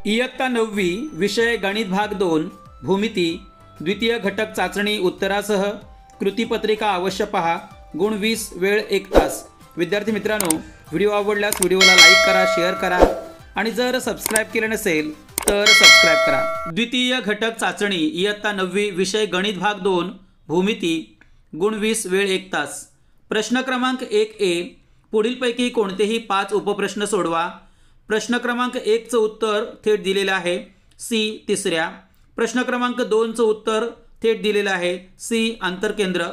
इयत्ता 9वी विषय गणित भाग 2 भूमिती द्वितीय घटक चाचणी उत्तरासह कृतीपत्रिका अवश्य पहा। गुण 20 वेळ 1 तास। विद्यार्थी मित्रांनो, व्हिडिओ आवडल्यास व्हिडिओला लाईक करा, शेअर करा आणि जर सबस्क्राइब केले नसेल तर सबस्क्राइब करा। द्वितीय घटक चाचणी इयत्ता 9वी विषय गणित भाग 2 भूमिती गुण 20 वेळ 1 तास। प्रश्न क्रमांक 1A पुढीलपैकी कोणतेही 5 उपप्रश्न सोडवा। प्रश्न क्रमांक 1 चं उत्तर थेट दिलेलं आहे सी तिसऱ्या। प्रश्न क्रमांक 2 चं उत्तर थेट दिलेलं आहे सी आंतरकेंद्र।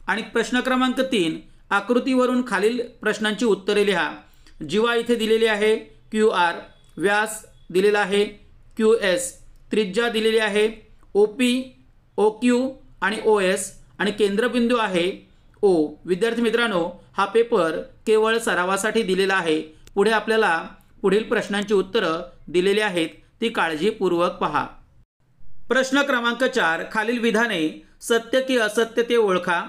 आणि प्रश्न क्रमांक 3 आकृतीवरून खालील प्रश्नांची उत्तरे लिहा। जीवा इथे दिलेली आहे QR, व्यास दिलेला आहे QS, त्रिज्या दिलेली आहे OP, OQ आणि OS आणि केंद्रबिंदू आहे O। विद्यार्थी मित्रांनो, हा पेपर केवळ सरावासाठी दिलेला आहे। पुढे आपल्याला पुढील प्रश्नांची उत्तरं दिलेली आहेत, ती काळजीपूर्वक पहा। प्रश्न क्रमांक 4 खालील विधाने सत्य की असत्य ते ओळखा।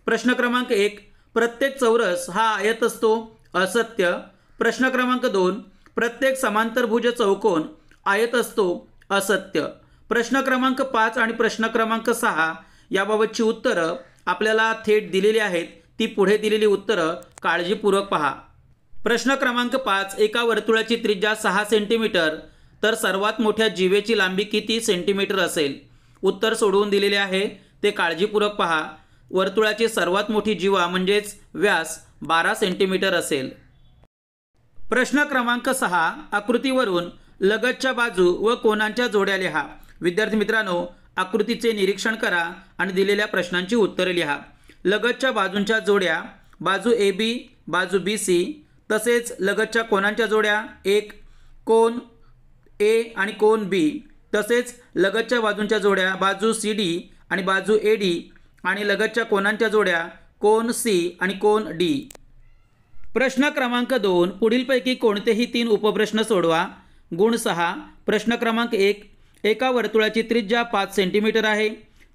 प्रश्न क्रमांक 1 प्रत्येक चौरस हा आयत असतो, असत्य। प्रश्न क्रमांक 2 प्रत्येक समांतरभुज चौकोन आयत असतो, असत्य। प्रश्न क्रमांक 5 आणि प्रश्न क्रमांक 6 याबाबतची उत्तरं आपल्याला थेट दिलेली आहेत, ती पुढे दिलेली उत्तरं काळजीपूर्वक पहा। प्रश्न क्रमांक 5 एका वर्तुळाची त्रिज्या 6 सेंटीमीटर तर सर्वात मोठ्या जीवेची लांबी किती सेंटीमीटर असेल? उत्तर सोडवून दिलेले आहे, ते काळजीपूर्वक पहा। वर्तुळाची सर्वात मोठी जीवा म्हणजेच व्यास 12 सेंटीमीटर असेल। प्रश्न क्रमांक 6 आकृतीवरून लगतच्या बाजू व कोनांच्या जोड्या लिहा। विद्यार्थी मित्रांनो, आकृतीचे निरीक्षण करा आणि दिलेल्या प्रश्नांची उत्तरे लिहा। लगतच्या बाजूंच्या जोड्या बाजू AB, बाजू BC, तसेच लगतच्या कोनांच्या जोड्या एक कोन A आणि कोन B, तसेच लगतच्या बाजूंच्या जोड्या बाजू CD आणि बाजू AD आणि लगतच्या कोनांच्या जोड्या कोन C आणि कोन D। प्रश्न क्रमांक 2 पुढीलपैकी कोणतेही 3 उपप्रश्न सोडवा। गुण 6 प्रश्न क्रमांक 1 एका वर्तुळाची त्रिज्या 5 सेंटीमीटर आहे,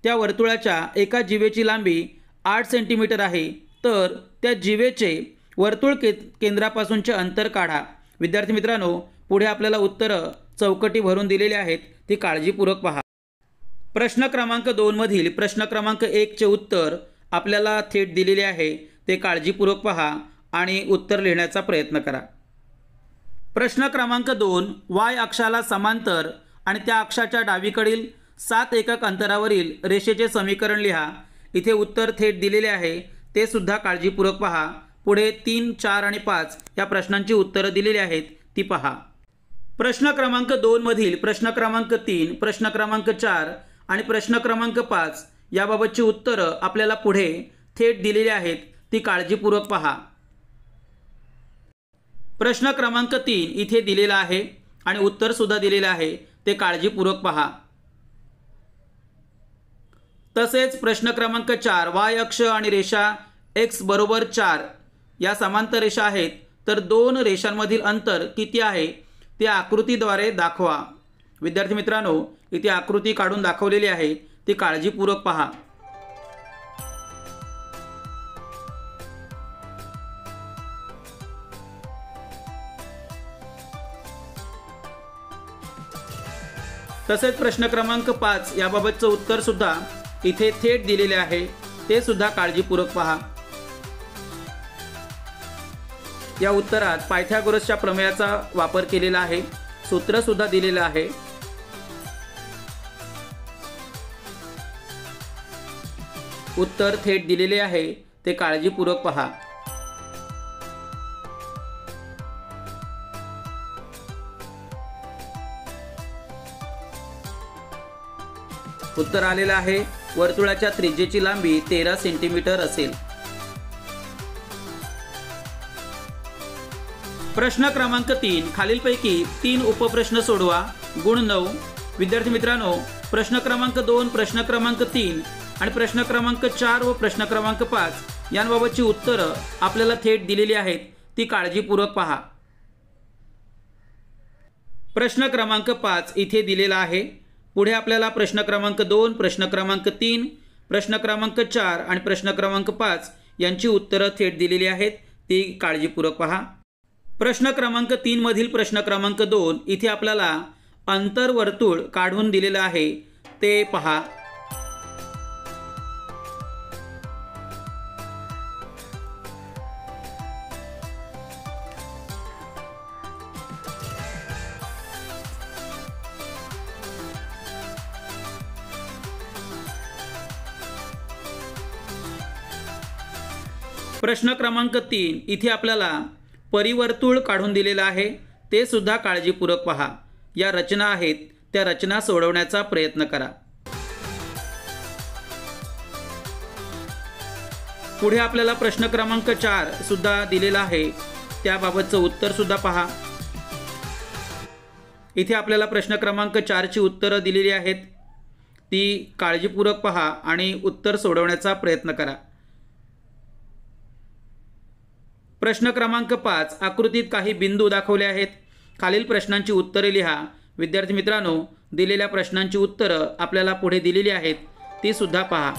त्या वर्तुळाच्या एका जीवेची लांबी 8 सेंटीमीटर आहे, तर त्या जीवेचे वर्तुळ केंद्रापासूनचे अंतर काढा। विद्यार्थी मित्रांनो, पुढे आपल्याला उत्तरं चौकटी भरून दिलेली आहेत, ती काळजीपूर्वक पहा। प्रश्न क्रमांक 2 मधील प्रश्न क्रमांक 1 चे उत्तर आपल्याला थेट दिलेले आहे, ते काळजीपूर्वक पहा आणि उत्तर लिहिण्याचा प्रयत्न करा। प्रश्न क्रमांक 2 Y अक्षाला समांतर आणि त्या अक्षाच्या डावीकडील 7 एकक अंतरावरील रेषेचे समीकरण लिहा। इथे उत्तर थेट दिलेले आहे, ते सुद्धा काळजीपूर्वक पहा। पुढे 3, 4 आणि 5 या प्रश्नांची उत्तरं दिलेली आहेत, ती पहा। प्रश्न क्रमांक 2 मधील प्रश्न क्रमांक 3, प्रश्न क्रमांक 4 आणि प्रश्न क्रमांक 5 याबाबतची उत्तरं आपल्याला पुढे थेट दिलेली आहेत, ती काळजीपूर्वक पहा। प्रश्न क्रमांक 3 इथे दिलेला आहे आणि उत्तर सुद्धा दिलेलं आहे, ते काळजीपूर्वक पहा। तसेच प्रश्न क्रमांक 4 Y अक्ष आणि रेषा x बरोबर 4 या समांतर रेषा आहेत, तर 2 रेषांमधील अंतर किती आहे ते आकृतीद्वारे दाखवा। विद्यार्थी मित्रांनो, इथे आकृती काढून दाखवलेली आहे, ती काळजीपूर्वक पहा। तसेच प्रश्न क्रमांक 5 याबाबतचं उत्तर सुद्धा इथे थेट दिलेले आहे, ते सुद्धा काळजीपूर्वक पहा। या उत्तरात पायथागोरसच्या प्रमेयाचा वापर केलेला आहे, सूत्र सुद्धा दिलेलं आहे। उत्तर थेट दिलेले आहे, ते काळजीपूर्वक पहा। उत्तर आलेलं आहे, वर्तुळाच्या त्रिज्येची लांबी 13 सेंटीमीटर असेल। प्रश्न क्रमांक 3 खालीलपैकी 3 उपप्रश्न सोडवा। गुण 9 विद्यार्थी मित्रांनो, प्रश्न क्रमांक 2, प्रश्न क्रमांक 3 आणि प्रश्न क्रमांक 4 व प्रश्न क्रमांक 5 यांबाबतची उत्तरं आपल्याला थेट दिलेली आहेत, ती काळजीपूर्वक पहा। प्रश्न क्रमांक 5 इथे दिलेला आहे। पुढे आपल्याला प्रश्न क्रमांक 2, प्रश्न क्रमांक 3, प्रश्न क्रमांक 4 आणि प्रश्न क्रमांक 5 यांची उत्तरं थेट दिलेली आहेत, ती काळजीपूर्वक पहा। प्रश्न क्रमांक 3 मधील प्रश्न क्रमांक 2 इथे आपल्याला अंतर्वर्तुळ काढून दिलेलं आहे ते पहा। प्रश्न क्रमांक 3 इथे आपल्याला परिवर्तुळ काढून दिलेला आहे, ते सुद्धा काळजीपूर्वक पहा। या रचना आहेत त्या रचना सोडवण्याचा प्रयत्न करा। पुढे आपल्याला प्रश्न क्रमांक 4 सुद्धा दिलेला आहे, त्याबाबतचं उत्तर सुद्धा पहा। इथे आपल्याला प्रश्न क्रमांक 4 ची उत्तरं दिलेली आहेत, ती काळजीपूर्वक पहा आणि उत्तर सोडवण्याचा प्रयत्न करा। प्रश्न क्रमांक 5 आकृतीत काही बिंदू दाखवले आहेत, खालील प्रश्नांची उत्तरे लिहा। विद्यार्थी मित्रांनो, दिलेल्या प्रश्नांची उत्तरं आपल्याला पुढे दिलेली आहेत, ती सुद्धा पहा।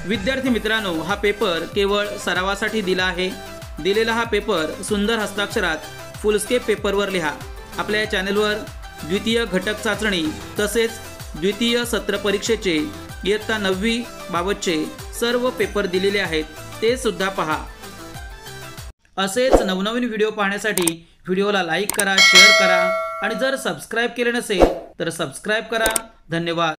विद्यार्थी मित्रांनो, हा पेपर केवळ सरावासाठी दिला आहे। दिलेला हा पेपर सुंदर हस्ताक्षरात फुलस्केप पेपरवर लिहा। आपल्या या चॅनलवर द्वितीय घटक चाचणी तसेच द्वितीय सत्र परीक्षेचे इयत्ता 9वी बाबतचे सर्व पेपर दिलेले आहेत, ते सुद्धा पहा। असेच नवनवीन व्हिडिओ पाहण्यासाठी व्हिडिओला लाईक करा, शेअर करा आणि जर सबस्क्राईब केले नसेल तर सबस्क्राईब करा। धन्यवाद।